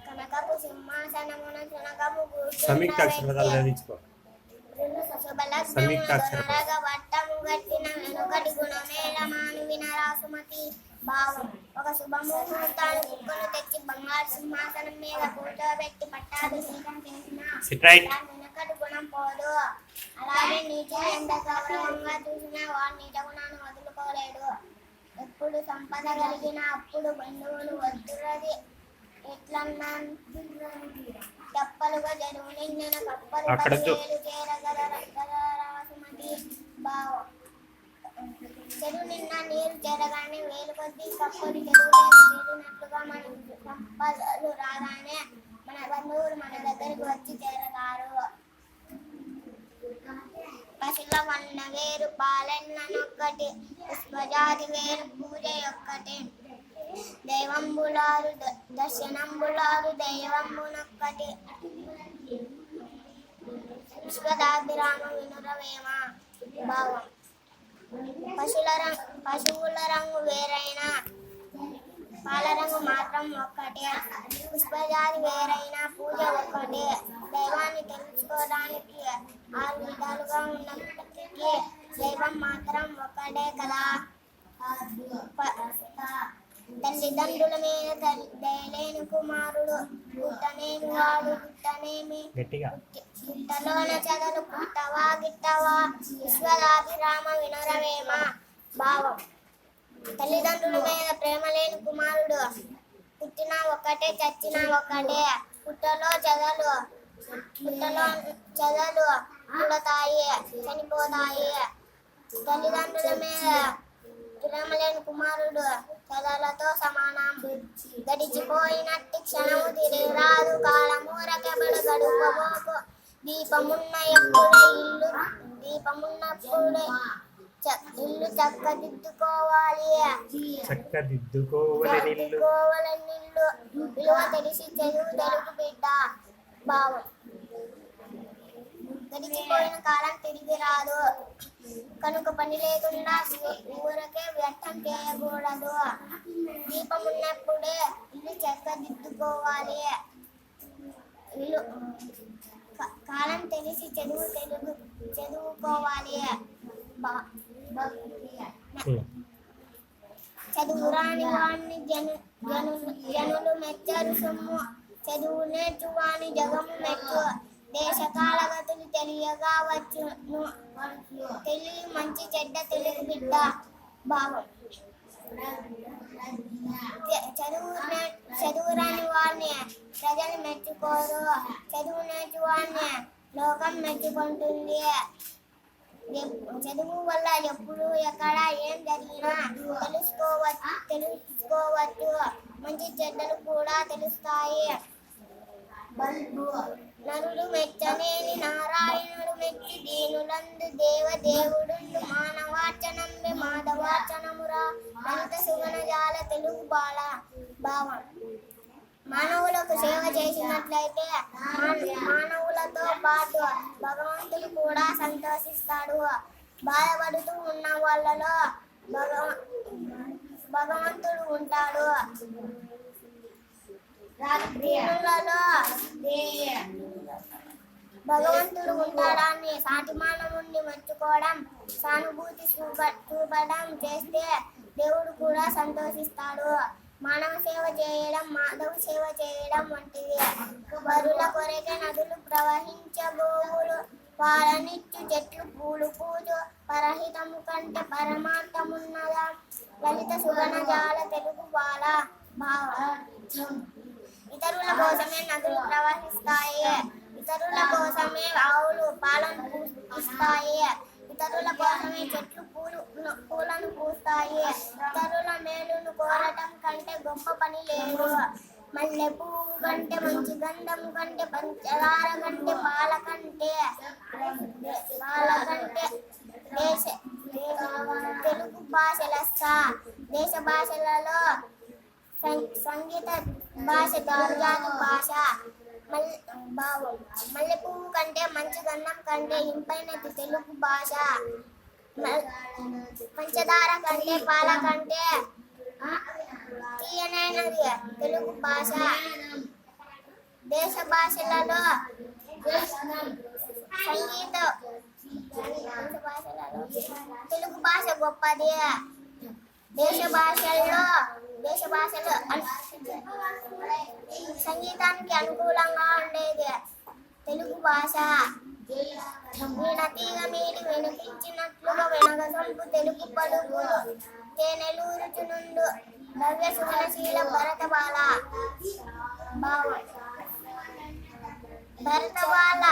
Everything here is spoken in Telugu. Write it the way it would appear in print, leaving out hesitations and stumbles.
కనకపు సింహాసనమున శనకము సంయుక్తాక్షర పదాలు చదివించుకో. సంయుక్తాక్షర శుభలగ్నమునరగ వట్టము గట్టిన వెనుకటి గుణమేళ మానువిన రాసుమతి భావం. ఒక శుభముహూర్తాన్ని కుక్కను తెచ్చి బంగారు సింహాసనం మీద కూర్చోబెట్టి పట్టాభిషేకం చేసిన వెనుకటి గుణం పోదు. అలాగే నీతిని ఎంత గౌరవంగా చూసినా వాడు నీచ గుణాన్ని వదులుకోలేడు. ఎప్పుడు సంపద కలిగిన అప్పుడు బంధువులు వద్దురది ఎట్లన్నా తెప్పలుగా జరువు నిండిన కప్పలు వేలు చేరగలరాసుమతి భావం. చెరువు నిన్న నీరు చేరగానే వేలు కొద్ది కప్పలు చెరువులోకి చేరినట్లుగా మన సంపదలు రాగానే మన బంధువులు మన దగ్గరికి వచ్చి చేరతారు. పశుల వన్న వేరు పాలెన్ననొక్కటి పుష్పజాతి వేరు పూజ ఒక్కటి దైవంబులారు దర్శనంబులారు దైవంబునొక్కటి విశ్వదాభిరామ వినురవేమ భావం. పశువుల రంగు వేరైనా పాల రంగు మాత్రం ఒక్కటే. పుష్పజాతి వేరైనా పూజ ఒక్కటే. దైవాన్ని తెలుసుకోవడానికి 6 విధాలుగా ఉన్నప్పటికీ దైవం మాత్రం ఒక్కటే కదా. తల్లిదండ్రుల మీద దయలేని కుమారుడు పుట్టనేమి వాడు పుట్టనేమి పుట్టలోన చదలు పుట్టవా గిట్టవా విశ్వదాభిరామ వినురవేమ భావం. తల్లిదండ్రుల మీద ప్రేమ లేని కుమారుడు పుట్టినా ఒక్కటే చచ్చినా ఒక్కటే. పుట్టలో చదలు పుడతాయి చనిపోతాయి. తల్లిదండ్రుల మీద ప్రేమ లేని కుమారుడు చదలతో సమానం. గడిచిపోయినట్టి క్షణము తిరిగి రాదు. కాలమూరకెబడు గడుపబోకు. దీపమున్నప్పుడే ఇల్లు చక్కదిద్దుకోవాలి. చక్కదిద్దుకోవాలనిల్లు విలువ తెలిసి చదువు తెలుగు బిడ్డ భావం. గడిచిపోయిన కాలం తిరిగి రాదు కనుక పని లేకుండా ఊరకే వ్యర్థం చేయకూడదు. దీపం ఉన్నప్పుడే ఇల్లు చక్కదిద్దుకోవాలి. కాలం తెలిసి చదువుకోవాలి. చదువురాని వాణ్ణి జనులు మెచ్చరు సొమ్ము. చదువు నేర్చువాని జగము మెచ్చు. దేశకాలగతులు తెలియగా వచ్చును. తెలివి మంచి చెడ్డ తెలుగు బిడ్డ భావం. చదువురాని వారిని ప్రజలు మెచ్చుకోరు. చదువు నేర్చు వారిని లోకం మెచ్చుకుంటుంది. చదువు వల్ల ఎప్పుడు ఎక్కడ ఏం జరిగినా తెలుసుకోవచ్చు. మంచి చెడ్డలు కూడా తెలుస్తాయి. నరుడు మెచ్చనేని నారాయణుడు మెచ్చి దీనులందు దేవదేవుడు మానవార్చనంబే మాధవార్చనమురా లలిత సుగణజాల తెలుగు బాల భావం. మానవులకు సేవ చేసినట్లయితే మానవులతో పాటు భగవంతుడు కూడా సంతోషిస్తాడు. బాధపడుతూ ఉన్న వాళ్ళలో భగవంతుడు ఉంటాడు. భగవంతుడు ఉంటాడని సాటి మానవుణ్ణి మెచ్చుకోవడం సానుభూతి చూపడం చేస్తే దేవుడు కూడా సంతోషిస్తాడు. మానవ సేవ చేయడం మాధవ సేవ చేయడం వంటిది. బరుల కొరకే నదులు ప్రవహించబోవులు పాలనిచ్చు చెట్లు పూలు పూజు పరహితము కంటే పరమార్థమున్నదా లలిత సుగణజాల తెలుగు బాల భావం. ఇతరుల కోసమే నదులు ప్రవహిస్తాయి. ఇతరుల కోసమే ఆవులు పాలను పూస్తాయి. ఇతరుల కోసమే చెట్లు పూలను పూస్తాయి. ఇతరుల మేలును కోరటం కంటే గొప్ప పని లేదు. మల్లె పువ్వు కంటే మంచి గంధం కంటే పంచదార కంటే పాల కంటే తెలుగు భాష లెస్స. దేశ భాషలలో సంగీత భాష జాతి భాష భావం. మల్లె పువ్వు కంటే మంచి గంధం కంటే ఇంపైనది తెలుగు భాష. పంచదార కంటే పాల కంటే తీయనైన ఉన్నది తెలుగు భాష. దేశ భాషలలో సంగీత తెలుగు భాష గొప్పది. దేశ భాషలు సంగీతానికి అనుకూలంగా ఉండేది తెలుగు భాష. వీణతీగ మీది వినిపించినట్లుగా వెనగసొంపు తెలుగు పలుకులు తేనెలూరుచునుండు భవ్య సుమనశీల భరతబాల. భావం భరతబాల